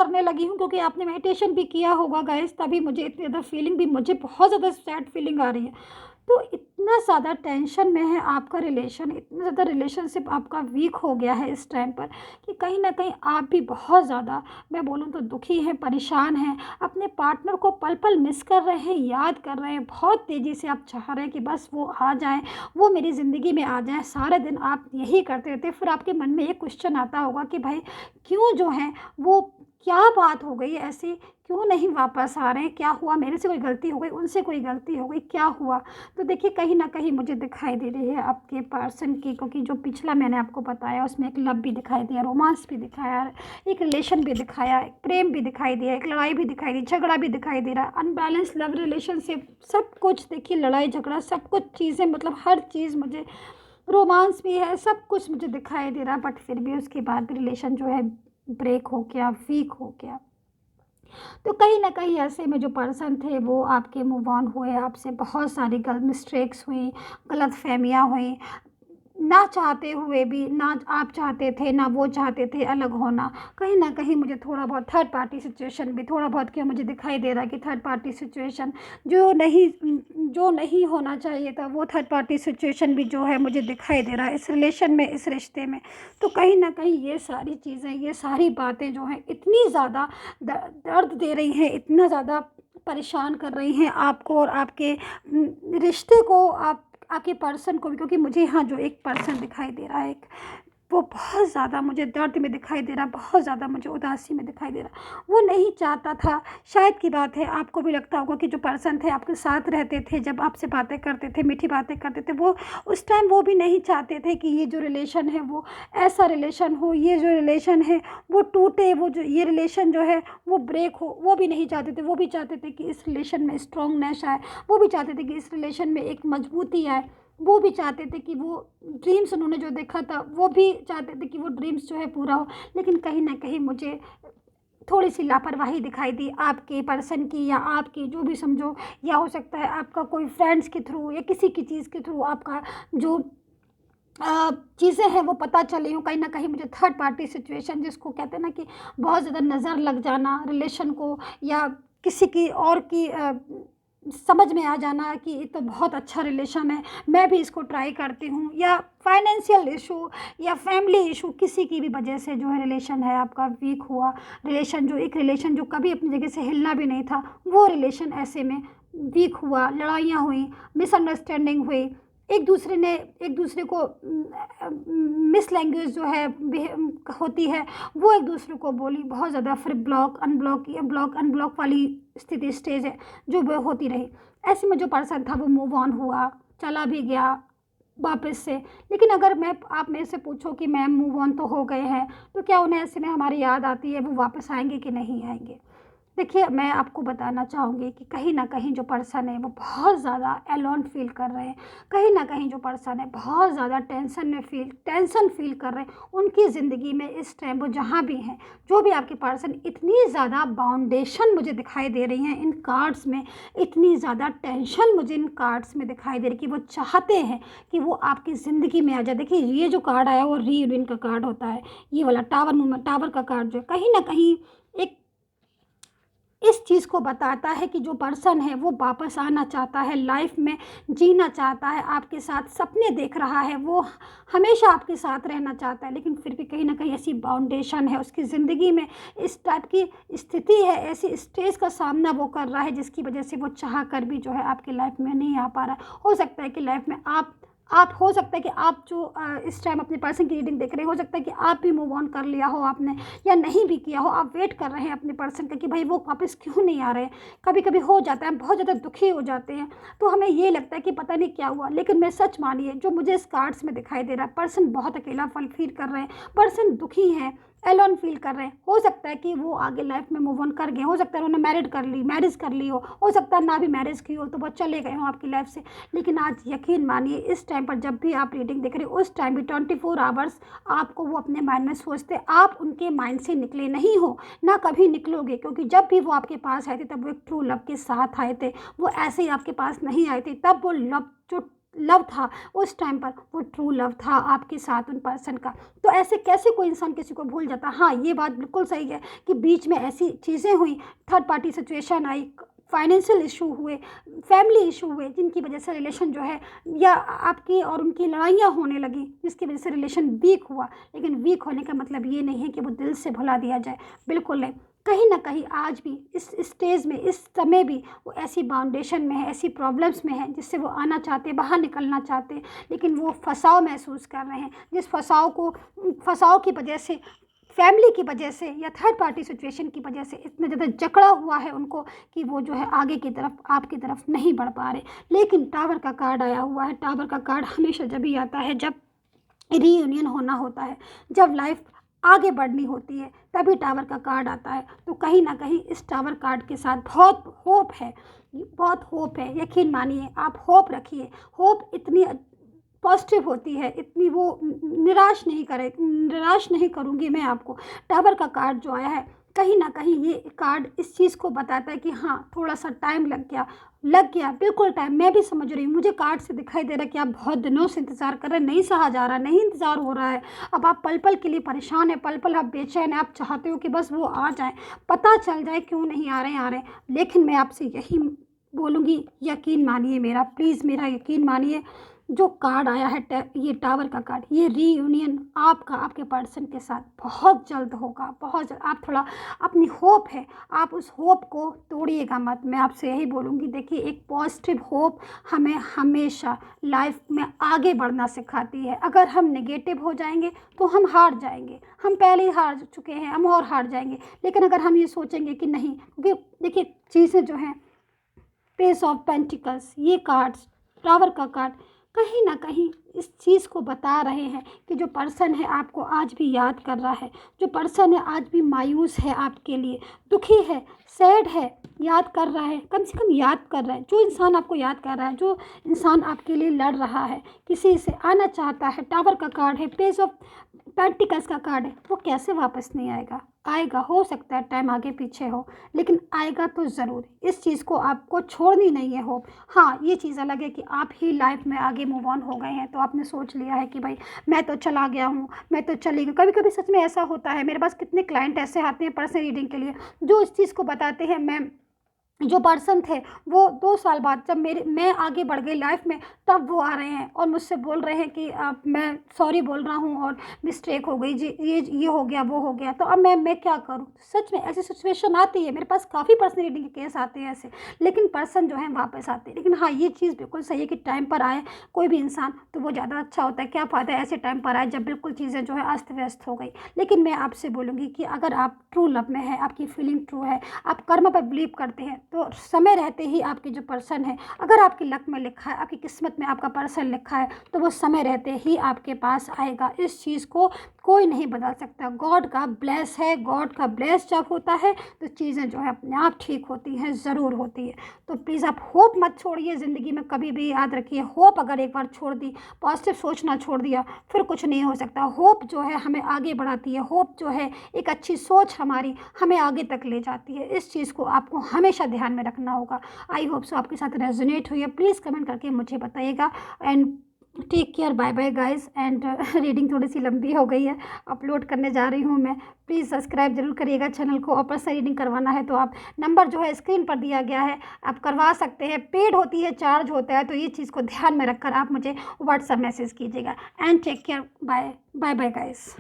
करने लगी हूँ, क्योंकि आपने मेडिटेशन भी किया होगा गाइस, तभी मुझे इतनी ज़्यादा फीलिंग भी, मुझे बहुत ज़्यादा सैड फीलिंग आ रही है। तो इतना ज़्यादा टेंशन में है आपका रिलेशन, इतना ज़्यादा रिलेशनशिप आपका वीक हो गया है इस टाइम पर, कि कहीं न कहीं आप भी बहुत ज़्यादा, मैं बोलूँ तो दुखी हैं, परेशान हैं, अपने पार्टनर को पल-पल मिस कर रहे हैं, याद कर रहे हैं, बहुत तेज़ी से आप चाह रहे हैं कि बस वो आ जाएँ, वो मेरी ज़िंदगी में आ जाएँ। सारा दिन आप यही करते रहते हैं, फिर आपके मन में ये क्वेश्चन आता होगा कि भाई क्यों जो है वो, क्या बात हो गई ऐसी? क्यों नहीं वापस आ रहे हैं? क्या हुआ? मेरे से कोई गलती हो गई? उनसे कोई गलती हो गई? क्या हुआ? तो देखिए, कहीं न कहीं मुझे दिखाई दे रही है आपके पर्सन की, क्योंकि जो पिछला मैंने आपको बताया उसमें एक लव भी दिखाई दिया, रोमांस भी दिखाया, एक रिलेशन भी दिखाया, एक प्रेम भी दिखाई दिया, एक लड़ाई भी दिखाई दी, झगड़ा भी दिखाई दे रहा है, अनबैलेंस लव रिलेशनशिप, सब कुछ देखिए, लड़ाई झगड़ा सब कुछ चीज़ें, मतलब हर चीज़ मुझे, रोमांस भी है, सब कुछ मुझे दिखाई दे रहा है, बट फिर भी उसके बाद भी रिलेशन जो है ब्रेक हो गया, वीक हो गया। तो कहीं न कहीं ऐसे में जो पर्सन थे वो आपके मूव ऑन हुए, आपसे बहुत सारी मिस्टेक्स हुई, गलतफ़हमियाँ हुई। ना चाहते हुए भी, ना आप चाहते थे, ना वो चाहते थे अलग होना। कहीं न कहीं मुझे थोड़ा बहुत थर्ड पार्टी सिचुएशन भी, थोड़ा बहुत क्या मुझे दिखाई दे रहा है कि थर्ड पार्टी सिचुएशन जो नहीं होना चाहिए था, वो थर्ड पार्टी सिचुएशन भी जो है मुझे दिखाई दे रहा है इस रिलेशन में, इस रिश्ते में। तो कहीं न कहीं ये सारी चीज़ें, ये सारी बातें जो हैं इतनी ज़्यादा दर्द दे रही हैं, इतना ज़्यादा परेशान कर रही हैं आपको और आपके रिश्ते को, आपके पर्सन को भी, क्योंकि मुझे यहाँ जो एक पर्सन दिखाई दे रहा है, एक, वो बहुत ज़्यादा मुझे दर्द में दिखाई दे रहा है, बहुत ज़्यादा मुझे उदासी में दिखाई दे रहा है। वो नहीं चाहता था, शायद की बात है, आपको भी लगता होगा कि जो पर्सन थे आपके साथ रहते थे, जब आपसे बातें करते थे, मीठी बातें करते थे, वो उस टाइम वो भी नहीं चाहते थे कि ये जो रिलेशन है वो ऐसा रिलेशन हो, ये जो रिलेशन है वो टूटे, वो जो ये रिलेशन जो है वो ब्रेक हो, वो भी नहीं चाहते थे। वो भी चाहते थे कि इस रिलेशन में स्ट्रॉन्गनेस आए, वो भी चाहते थे कि इस रिलेशन में एक मजबूती आए, वो भी चाहते थे कि वो ड्रीम्स उन्होंने जो देखा था, वो भी चाहते थे कि वो ड्रीम्स जो है पूरा हो। लेकिन कहीं न कहीं मुझे थोड़ी-सी लापरवाही दिखाई दी आपके पर्सन की, या आपकी जो भी समझो, या हो सकता है आपका कोई फ्रेंड्स के थ्रू या किसी की चीज़ के थ्रू आपका जो चीज़ें हैं वो पता चली हों। कहीं न कहीं मुझे थर्ड पार्टी सिचुएशन, जिसको कहते हैं ना कि बहुत ज़्यादा नज़र लग जाना रिलेशन को, या किसी की और की समझ में आ जाना कि ये तो बहुत अच्छा रिलेशन है, मैं भी इसको ट्राई करती हूँ, या फाइनेंशियल इशू या फैमिली इशू, किसी की भी वजह से जो है रिलेशन है आपका वीक हुआ। रिलेशन जो, एक रिलेशन जो कभी अपनी जगह से हिलना भी नहीं था, वो रिलेशन ऐसे में वीक हुआ, लड़ाइयाँ हुई, मिसअंडरस्टैंडिंग हुई, एक दूसरे को मिस लैंग्वेज जो है होती है, वो एक दूसरे को बोली, बहुत ज़्यादा, फिर ब्लॉक अनब्लॉक, या ब्लॉक अनब्लॉक वाली स्थिति, स्टेज है जो वो होती रही। ऐसे में जो पर्सन था वो मूव ऑन हुआ, चला भी गया वापस से। लेकिन अगर मैं, आप मेरे से पूछो कि मैम मूव ऑन तो हो गए हैं, तो क्या उन्हें ऐसे में हमारी याद आती है, वो वापस आएँगे कि नहीं आएँगे? देखिए, मैं आपको बताना चाहूँगी कि कहीं न कहीं जो पर्सन है वो बहुत ज़्यादा अलोन फ़ील कर रहे हैं। कहीं न कहीं जो पर्सन है बहुत ज़्यादा टेंशन फ़ील कर रहे हैं। उनकी ज़िंदगी में इस टाइम वो जहाँ भी हैं, जो भी आपके पर्सन, इतनी ज़्यादा बाउंडेशन मुझे दिखाई दे रही हैं इन कार्ड्स में, इतनी ज़्यादा टेंशन मुझे इन कार्ड्स में दिखाई दे रही है कि वो चाहते हैं कि वो आपकी ज़िंदगी में आ जाए। देखिए, ये जो कार्ड आया वो रीयूनियन का कार्ड होता है। ये वाला टावर मूवमेंट, टावर का कार्ड जो है, कहीं न कहीं एक इस चीज़ को बताता है कि जो पर्सन है वो वापस आना चाहता है, लाइफ में जीना चाहता है, आपके साथ सपने देख रहा है, वो हमेशा आपके साथ रहना चाहता है, लेकिन फिर भी कहीं न कहीं ऐसी बाउंडेशन है उसकी ज़िंदगी में, इस टाइप की स्थिति है, ऐसी स्टेज का सामना वो कर रहा है जिसकी वजह से वो चाह कर भी जो है आपकी लाइफ में नहीं आ पा रहा है। हो सकता है कि लाइफ में आप हो सकता है कि आप जो इस टाइम अपने पर्सन की रीडिंग देख रहे हो सकता है कि आप भी मूव ऑन कर लिया हो आपने, या नहीं भी किया हो, आप वेट कर रहे हैं अपने पर्सन का कि भाई वो वापस क्यों नहीं आ रहे हैं। कभी-कभी हो जाता है, हम बहुत ज़्यादा दुखी हो जाते हैं, तो हमें ये लगता है कि पता नहीं क्या हुआ। लेकिन मैं सच मानिए, जो मुझे इस कार्ड्स में दिखाई दे रहा है, पर्सन बहुत अकेलापन फ़ील कर रहे हैं, पर्सन दुखी हैं, एलोन फ़ील कर रहे हैं। हो सकता है कि वो आगे लाइफ में मूव ऑन कर गए, हो सकता है उन्होंने मैरिज कर ली हो सकता है ना भी मैरिज की हो, तो वो चले गए हों आपकी लाइफ से। लेकिन आज यकीन मानिए, इस टाइम पर जब भी आप रीडिंग देख रहे हो, उस टाइम भी 24 आवर्स आपको वो अपने माइंड में सोचते, आप उनके माइंड से निकले नहीं हो, ना कभी निकलोगे, क्योंकि जब भी वो आपके पास आए थे तब वो एक ट्रू लव के साथ आए थे। वो ऐसे ही आपके पास नहीं आए थे, तब वो लव जो लव था उस टाइम पर, वो ट्रू लव था आपके साथ उन पर्सन का। तो ऐसे कैसे कोई इंसान किसी को भूल जाता। हाँ, ये बात बिल्कुल सही है कि बीच में ऐसी चीज़ें हुई, थर्ड पार्टी सिचुएशन आई, फाइनेंशियल इशू हुए, फैमिली इशू हुए, जिनकी वजह से रिलेशन जो है, या आपकी और उनकी लड़ाइयाँ होने लगी जिसकी वजह से रिलेशन वीक हुआ। लेकिन वीक होने का मतलब ये नहीं है कि वो दिल से भुला दिया जाए, बिल्कुल नहीं। कहीं ना कहीं आज भी इस स्टेज में, इस समय भी वो ऐसी बाउंडेशन में है, ऐसी प्रॉब्लम्स में है जिससे वो आना चाहते, बाहर निकलना चाहते, लेकिन वो फंसाव महसूस कर रहे हैं। जिस फंसाव की वजह से, फैमिली की वजह से या थर्ड पार्टी सिचुएशन की वजह से इतना ज़्यादा जकड़ा हुआ है उनको कि वो जो है आगे की तरफ, आपकी तरफ नहीं बढ़ पा रहे। लेकिन टावर का कार्ड आया हुआ है। टावर का कार्ड हमेशा जब भी आता है जब रीयूनियन होना होता है, जब लाइफ आगे बढ़नी होती है, तभी टावर का कार्ड आता है। तो कहीं ना कहीं इस टावर कार्ड के साथ बहुत होप है, बहुत होप है। यकीन मानिए, आप होप रखिए। होप इतनी पॉजिटिव होती है, इतनी वो निराश नहीं करूँगी मैं आपको। टावर का कार्ड जो आया है, कहीं ना कहीं ये कार्ड इस चीज़ को बताता है कि हाँ, थोड़ा सा टाइम लग गया, बिल्कुल टाइम। मैं भी समझ रही हूँ, मुझे कार्ड से दिखाई दे रहा है कि आप बहुत दिनों से इंतज़ार कर रहे हैं, नहीं सहा जा रहा, नहीं इंतज़ार हो रहा है। अब आप पल पल के लिए परेशान हैं, पल पल आप बेचैन हैं, आप चाहते हो कि बस वो आ जाए, पता चल जाए क्यों नहीं आ रहे। लेकिन मैं आपसे यही बोलूँगी, यकीन मानिए मेरा, प्लीज़ मेरा यकीन मानिए। जो कार्ड आया है, ये टावर का कार्ड, ये रीयूनियन आपका आपके पर्सन के साथ बहुत जल्द होगा, बहुत जल्द। आप थोड़ा, अपनी होप है, आप उस होप को तोड़िएगा मत। मैं आपसे यही बोलूँगी, देखिए, एक पॉजिटिव होप हमें हमेशा लाइफ में आगे बढ़ना सिखाती है। अगर हम नेगेटिव हो जाएंगे तो हम हार जाएंगे, हम पहले ही हार चुके हैं, हम और हार जाएंगे। लेकिन अगर हम ये सोचेंगे कि नहीं, क्योंकि देखिए चीज़ें जो हैं, पेस ऑफ पेंटिकल्स, ये कार्ड्स, टावर का कार्ड कहीं ना कहीं इस चीज़ को बता रहे हैं कि जो पर्सन है आपको आज भी याद कर रहा है, जो पर्सन है आज भी मायूस है आपके लिए, दुखी है, सैड है, याद कर रहा है, कम से कम याद कर रहा है। जो इंसान आपको याद कर रहा है, जो इंसान आपके लिए लड़ रहा है, किसी से आना चाहता है, टावर का कार्ड है, पेज ऑफ पेंटिकल्स का कार्ड है, वो कैसे वापस नहीं आएगा। आएगा, हो सकता है टाइम आगे पीछे हो, लेकिन आएगा तो ज़रूर। इस चीज़ को आपको छोड़नी नहीं है होप। हाँ, ये चीज़ अलग है कि आप ही लाइफ में आगे मूव ऑन हो गए हैं, तो आपने सोच लिया है कि भाई मैं तो चला गया हूँ, मैं तो चली गई। कभी कभी सच में ऐसा होता है, मेरे पास कितने क्लाइंट ऐसे आते हैं पर्सनल रीडिंग के लिए, जो इस चीज़ को बताते हैं। जो पर्सन थे वो 2 साल बाद, जब मैं आगे बढ़ गई लाइफ में, तब वो आ रहे हैं और मुझसे बोल रहे हैं कि मैं सॉरी बोल रहा हूँ और मिस्टेक हो गई जी, ये हो गया, वो हो गया, तो अब मैं क्या करूँ। सच में ऐसी सिचुएशन आती है, मेरे पास काफ़ी पर्सनल रीडिंग के केस आते हैं ऐसे, लेकिन पर्सन जो है वापस आते हैं। लेकिन हाँ, ये चीज़ बिल्कुल सही है कि टाइम पर आए कोई भी इंसान तो वो ज़्यादा अच्छा होता है। क्या फ़ायदा ऐसे टाइम पर आए जब बिल्कुल चीज़ें जो है अस्त व्यस्त हो गई। लेकिन मैं आपसे बोलूँगी कि अगर आप ट्रू लव में है, आपकी फीलिंग ट्रू है, आप कर्म पर बिलीव करते हैं, तो समय रहते ही आपके जो पर्सन है, अगर आपकी लक में लिखा है, आपकी किस्मत में आपका पर्सन लिखा है, तो वो समय रहते ही आपके पास आएगा। इस चीज़ को कोई नहीं बदल सकता। गॉड का ब्लेस है, गॉड का ब्लेस जब होता है तो चीज़ें जो है अपने आप ठीक होती हैं, ज़रूर होती है। तो प्लीज़ आप होप मत छोड़िए ज़िंदगी में कभी भी। याद रखिए, होप अगर एक बार छोड़ दी, पॉजिटिव सोचना छोड़ दिया, फिर कुछ नहीं हो सकता। होप जो है हमें आगे बढ़ाती है, होप जो है एक अच्छी सोच हमारी हमें आगे तक ले जाती है। इस चीज़ को आपको हमेशा ध्यान में रखना होगा। आई होप सो आपके साथ रेजोनेट हुई है। प्लीज़ कमेंट करके मुझे बताइएगा। And take care, bye bye guys. And reading थोड़ी सी लंबी हो गई है, अपलोड करने जा रही हूँ मैं। प्लीज़ सब्सक्राइब जरूर करिएगा चैनल को, और पर्सनल रीडिंग करवाना है तो आप, नंबर जो है स्क्रीन पर दिया गया है, आप करवा सकते हैं। पेड होती है, चार्ज होता है, तो ये चीज़ को ध्यान में रखकर आप मुझे व्हाट्सएप मैसेज कीजिएगा। And take care, bye bye bye guys.